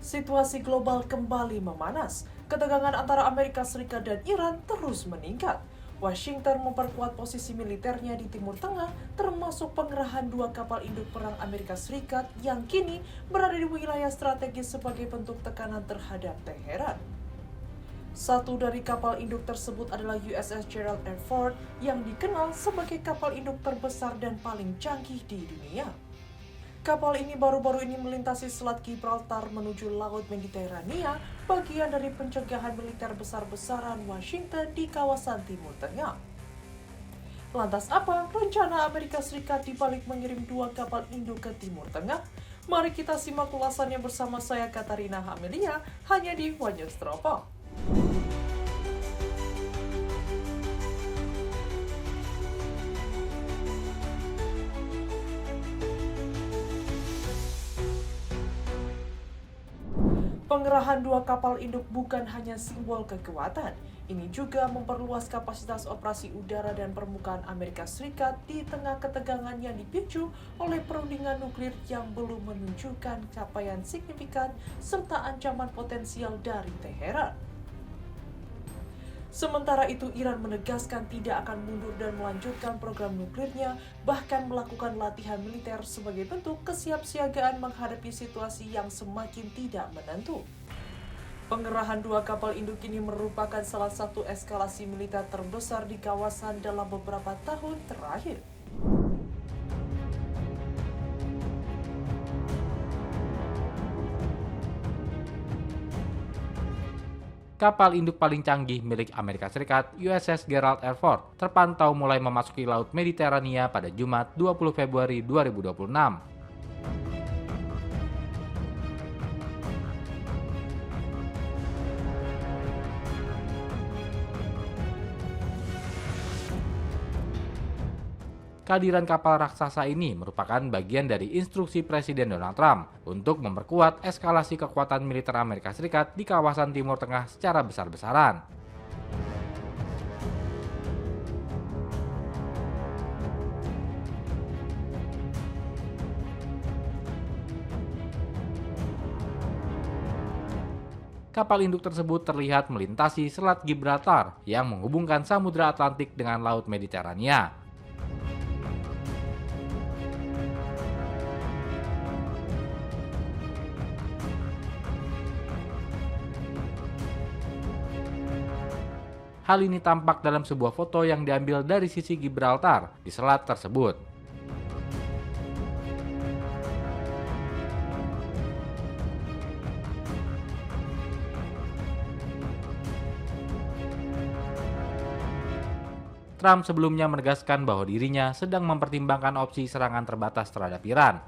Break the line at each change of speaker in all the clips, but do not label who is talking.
Situasi global kembali memanas. Ketegangan antara Amerika Serikat dan Iran terus meningkat. Washington memperkuat posisi militernya di Timur Tengah, termasuk pengerahan 2 kapal induk perang Amerika Serikat yang kini berada di wilayah strategis sebagai bentuk tekanan terhadap Teheran. Satu dari kapal induk tersebut adalah USS Gerald R. Ford yang dikenal sebagai kapal induk terbesar dan paling canggih di dunia. Kapal ini baru-baru ini melintasi Selat Gibraltar menuju Laut Mediterania, bagian dari pencegahan militer besar-besaran Washington di kawasan Timur Tengah. Lantas apa rencana Amerika Serikat dibalik mengirim 2 kapal induk ke Timur Tengah? Mari kita simak ulasannya bersama saya Katarina Amelia, hanya di One News Teropong. Pengerahan 2 kapal induk bukan hanya simbol kekuatan, ini juga memperluas kapasitas operasi udara dan permukaan Amerika Serikat di tengah ketegangan yang dipicu oleh perundingan nuklir yang belum menunjukkan capaian signifikan serta ancaman potensial dari Teheran. Sementara itu, Iran menegaskan tidak akan mundur dan melanjutkan program nuklirnya, bahkan melakukan latihan militer sebagai bentuk kesiapsiagaan menghadapi situasi yang semakin tidak menentu. Pengerahan 2 kapal induk ini merupakan salah satu eskalasi militer terbesar di kawasan dalam beberapa tahun terakhir.
Kapal induk paling canggih milik Amerika Serikat, USS Gerald R. Ford, terpantau mulai memasuki Laut Mediterania pada Jumat 20 Februari 2026. Kehadiran kapal raksasa ini merupakan bagian dari instruksi Presiden Donald Trump untuk memperkuat eskalasi kekuatan militer Amerika Serikat di kawasan Timur Tengah secara besar-besaran. Kapal induk tersebut terlihat melintasi Selat Gibraltar yang menghubungkan Samudra Atlantik dengan Laut Mediterania. Hal ini tampak dalam sebuah foto yang diambil dari sisi Gibraltar di selat tersebut. Trump sebelumnya menegaskan bahwa dirinya sedang mempertimbangkan opsi serangan terbatas terhadap Iran.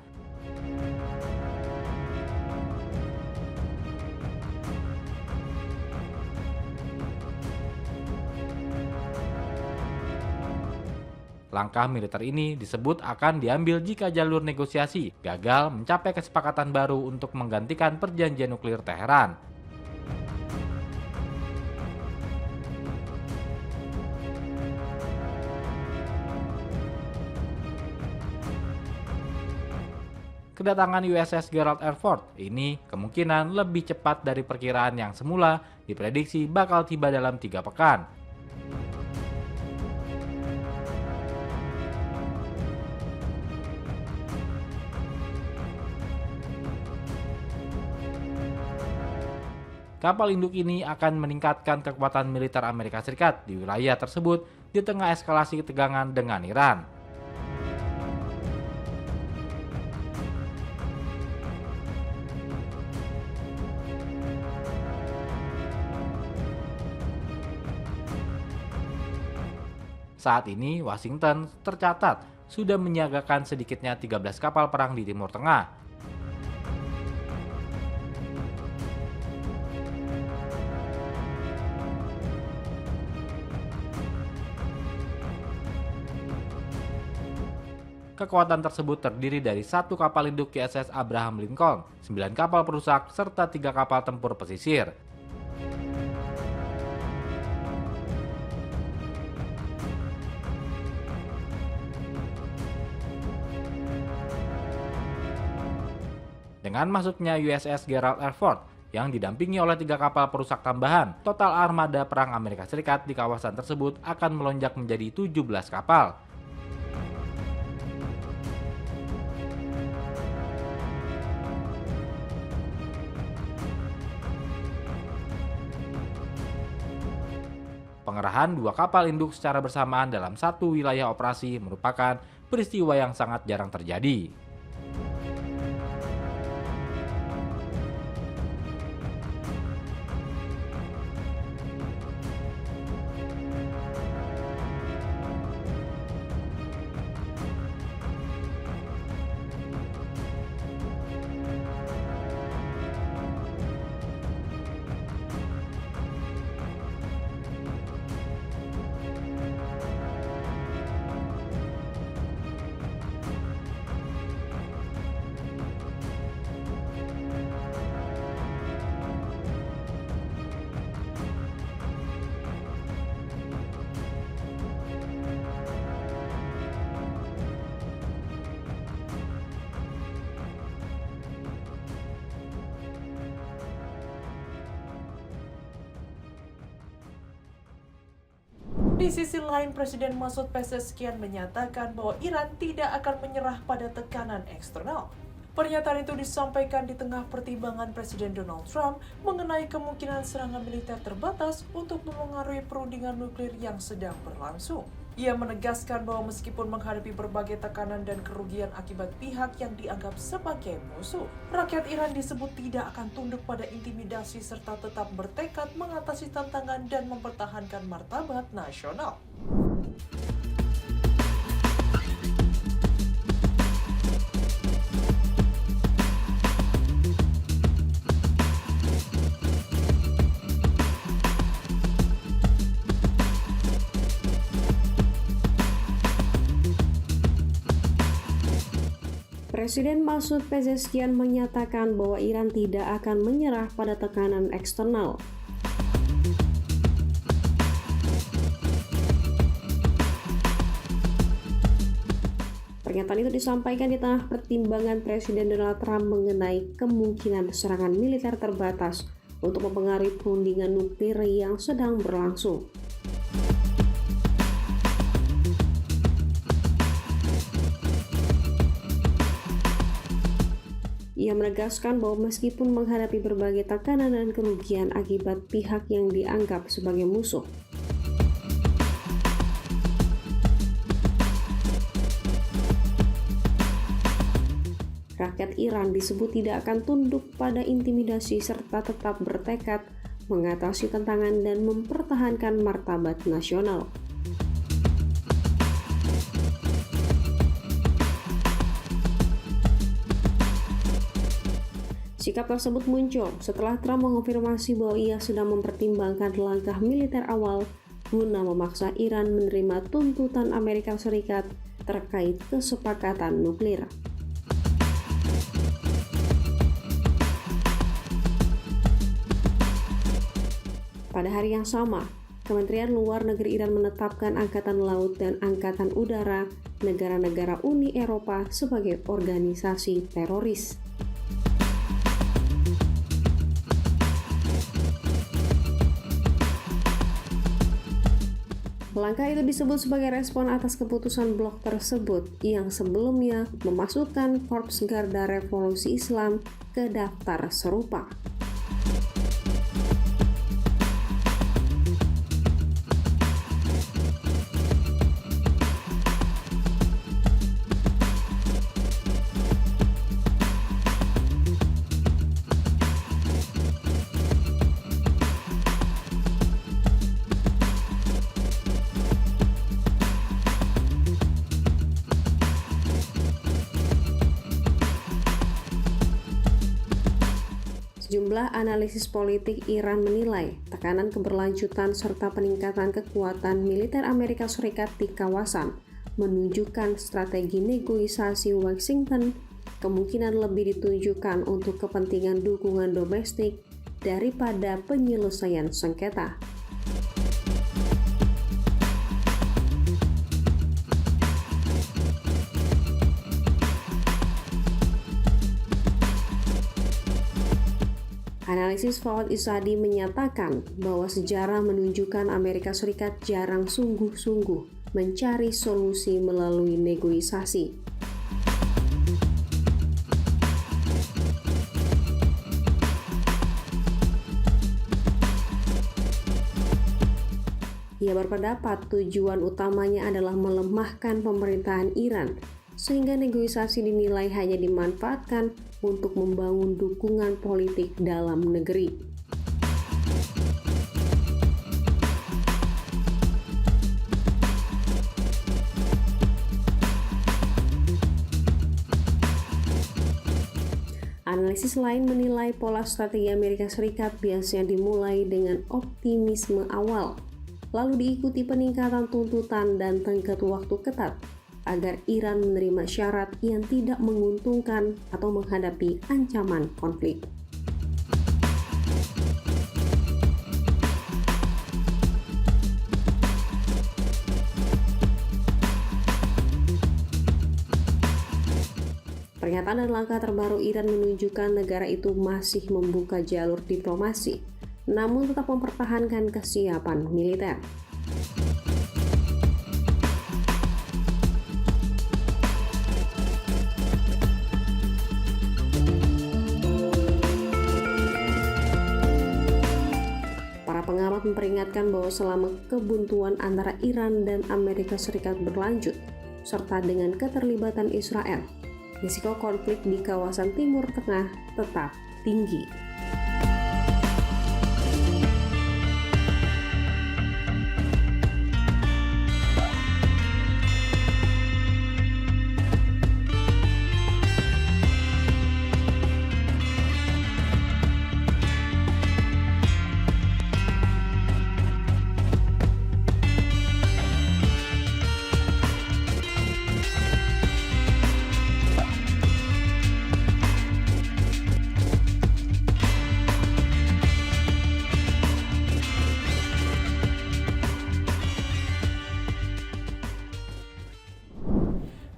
Langkah militer ini disebut akan diambil jika jalur negosiasi gagal mencapai kesepakatan baru untuk menggantikan perjanjian nuklir Teheran. Kedatangan USS Gerald R. Ford ini kemungkinan lebih cepat dari perkiraan yang semula diprediksi bakal tiba dalam 3 pekan. Kapal induk ini akan meningkatkan kekuatan militer Amerika Serikat di wilayah tersebut di tengah eskalasi ketegangan dengan Iran. Saat ini, Washington tercatat sudah menyiagakan sedikitnya 13 kapal perang di Timur Tengah. Kekuatan tersebut terdiri dari 1 kapal induk USS Abraham Lincoln, 9 kapal perusak, serta 3 kapal tempur pesisir. Dengan masuknya USS Gerald R. Ford yang didampingi oleh 3 kapal perusak tambahan, total armada perang Amerika Serikat di kawasan tersebut akan melonjak menjadi 17 kapal. Pengerahan 2 kapal induk secara bersamaan dalam satu wilayah operasi merupakan peristiwa yang sangat jarang terjadi.
Di sisi lain, Presiden Masoud Pezeshkian menyatakan bahwa Iran tidak akan menyerah pada tekanan eksternal. Pernyataan itu disampaikan di tengah pertimbangan Presiden Donald Trump mengenai kemungkinan serangan militer terbatas untuk memengaruhi perundingan nuklir yang sedang berlangsung. Ia menegaskan bahwa meskipun menghadapi berbagai tekanan dan kerugian akibat pihak yang dianggap sebagai musuh, rakyat Iran disebut tidak akan tunduk pada intimidasi serta tetap bertekad mengatasi tantangan dan mempertahankan martabat nasional.
Presiden Masoud Pezeshkian menyatakan bahwa Iran tidak akan menyerah pada tekanan eksternal. Pernyataan itu disampaikan di tengah pertimbangan Presiden Donald Trump mengenai kemungkinan serangan militer terbatas untuk mempengaruhi perundingan nuklir yang sedang berlangsung. Ia menegaskan bahwa meskipun menghadapi berbagai tekanan dan kerugian akibat pihak yang dianggap sebagai musuh, rakyat Iran disebut tidak akan tunduk pada intimidasi serta tetap bertekad mengatasi tantangan dan mempertahankan martabat nasional. Sikap tersebut muncul setelah Trump mengonfirmasi bahwa ia sedang mempertimbangkan langkah militer awal guna memaksa Iran menerima tuntutan Amerika Serikat terkait kesepakatan nuklir. Pada hari yang sama, Kementerian Luar Negeri Iran menetapkan Angkatan Laut dan Angkatan Udara negara-negara Uni Eropa sebagai organisasi teroris. Langkah itu disebut sebagai respon atas keputusan blok tersebut yang sebelumnya memasukkan Korps Garda Revolusi Islam ke daftar serupa. Sejumlah analisis politik Iran menilai tekanan keberlanjutan serta peningkatan kekuatan militer Amerika Serikat di kawasan menunjukkan strategi negosiasi Washington kemungkinan lebih ditujukan untuk kepentingan dukungan domestik daripada penyelesaian sengketa. Analisis Fawad Isadi menyatakan bahwa sejarah menunjukkan Amerika Serikat jarang sungguh-sungguh mencari solusi melalui negosiasi. Ia berpendapat tujuan utamanya adalah melemahkan pemerintahan Iran, sehingga negosiasi dinilai hanya dimanfaatkan untuk membangun dukungan politik dalam negeri. Analisis lain menilai pola strategi Amerika Serikat biasanya dimulai dengan optimisme awal, lalu diikuti peningkatan tuntutan dan tenggat waktu ketat agar Iran menerima syarat yang tidak menguntungkan atau menghadapi ancaman konflik. Pernyataan dan langkah terbaru Iran menunjukkan negara itu masih membuka jalur diplomasi, namun tetap mempertahankan kesiapan militer. Para pengamat memperingatkan bahwa selama kebuntuan antara Iran dan Amerika Serikat berlanjut, serta dengan keterlibatan Israel, risiko konflik di kawasan Timur Tengah tetap tinggi.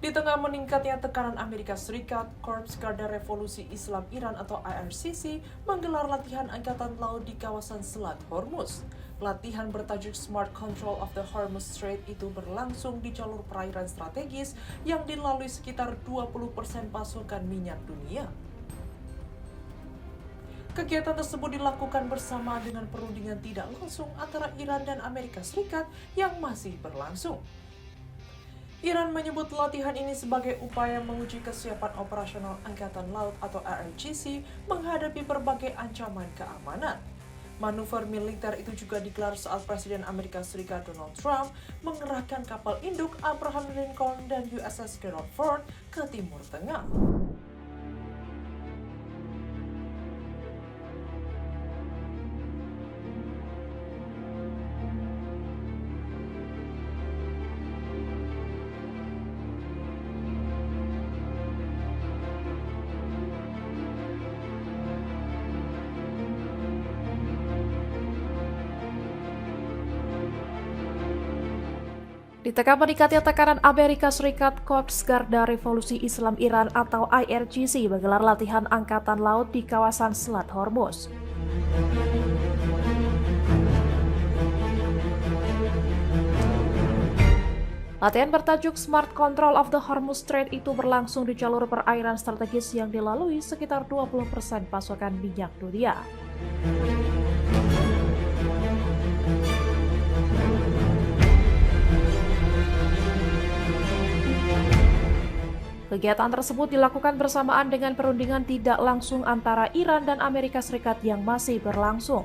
Di tengah meningkatnya tekanan Amerika Serikat, Korps Garda Revolusi Islam Iran atau IRGC menggelar latihan angkatan laut di kawasan Selat Hormuz. Latihan bertajuk Smart Control of the Hormuz Strait itu berlangsung di jalur perairan strategis yang dilalui sekitar 20% pasokan minyak dunia. Kegiatan tersebut dilakukan bersama dengan perundingan tidak langsung antara Iran dan Amerika Serikat yang masih berlangsung. Iran menyebut latihan ini sebagai upaya menguji kesiapan operasional Angkatan Laut atau IRGC menghadapi berbagai ancaman keamanan. Manuver militer itu juga digelar saat Presiden Amerika Serikat Donald Trump mengerahkan kapal induk Abraham Lincoln dan USS Gerald Ford ke Timur Tengah.
Di tengah meningkatnya tekanan Amerika Serikat, Korps Garda Revolusi Islam Iran atau IRGC menggelar latihan angkatan laut di kawasan Selat Hormuz. Latihan bertajuk Smart Control of the Hormuz Strait itu berlangsung di jalur perairan strategis yang dilalui sekitar 20% pasokan minyak dunia. Kegiatan tersebut dilakukan bersamaan dengan perundingan tidak langsung antara Iran dan Amerika Serikat yang masih berlangsung.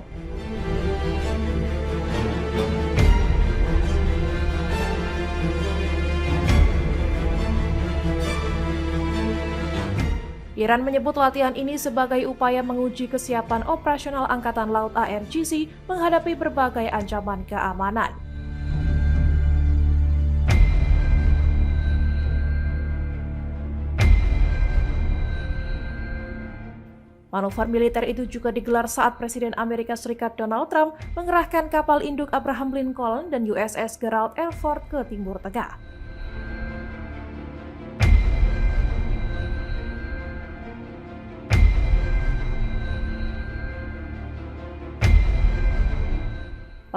Iran menyebut latihan ini sebagai upaya menguji kesiapan operasional Angkatan Laut IRGC menghadapi berbagai ancaman keamanan. Manuver militer itu juga digelar saat Presiden Amerika Serikat Donald Trump mengerahkan kapal induk Abraham Lincoln dan USS Gerald R. Ford ke Timur Tengah.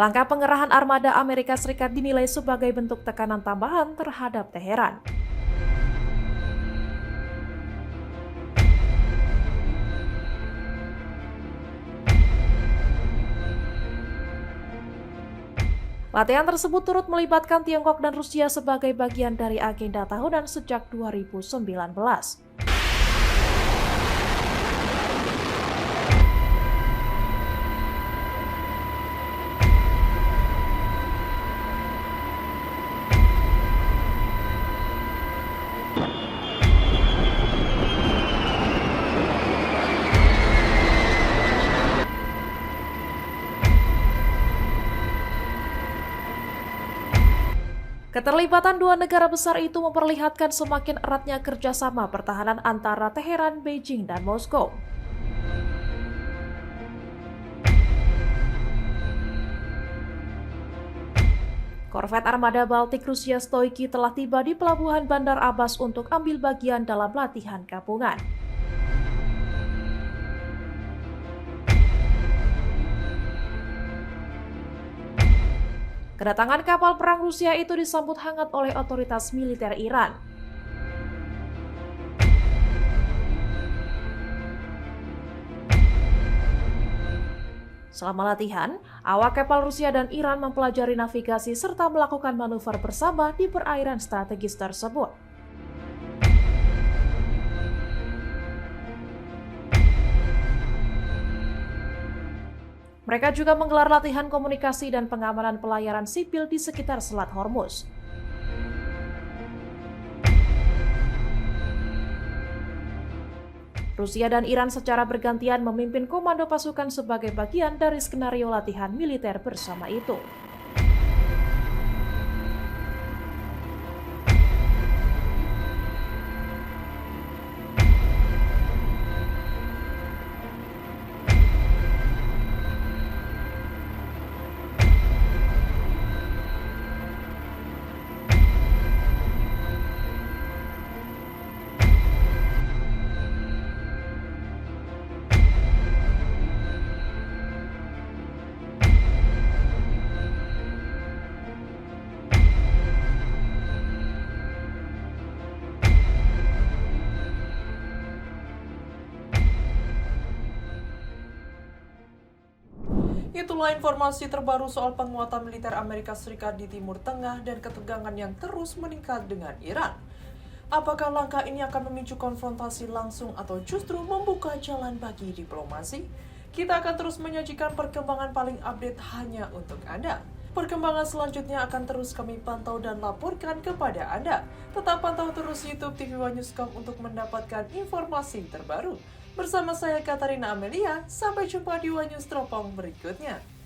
Langkah pengerahan armada Amerika Serikat dinilai sebagai bentuk tekanan tambahan terhadap Teheran. Latihan tersebut turut melibatkan Tiongkok dan Rusia sebagai bagian dari agenda tahunan sejak 2019. Keterlibatan dua negara besar itu memperlihatkan semakin eratnya kerjasama pertahanan antara Teheran, Beijing, dan Moskow. Korvet armada Baltik Rusia Stoichi telah tiba di pelabuhan Bandar Abbas untuk ambil bagian dalam latihan gabungan. Kedatangan kapal perang Rusia itu disambut hangat oleh otoritas militer Iran. Selama latihan, awak kapal Rusia dan Iran mempelajari navigasi serta melakukan manuver bersama di perairan strategis tersebut. Mereka juga menggelar latihan komunikasi dan pengamanan pelayaran sipil di sekitar Selat Hormuz. Rusia dan Iran secara bergantian memimpin komando pasukan sebagai bagian dari skenario latihan militer bersama itu.
Itulah informasi terbaru soal penguatan militer Amerika Serikat di Timur Tengah dan ketegangan yang terus meningkat dengan Iran. Apakah langkah ini akan memicu konfrontasi langsung atau justru membuka jalan bagi diplomasi? Kita akan terus menyajikan perkembangan paling update hanya untuk Anda. Perkembangan selanjutnya akan terus kami pantau dan laporkan kepada Anda. Tetap pantau terus YouTube TV One Newscom untuk mendapatkan informasi terbaru. Bersama saya Katarina Amelia, sampai jumpa di One News Teropong berikutnya.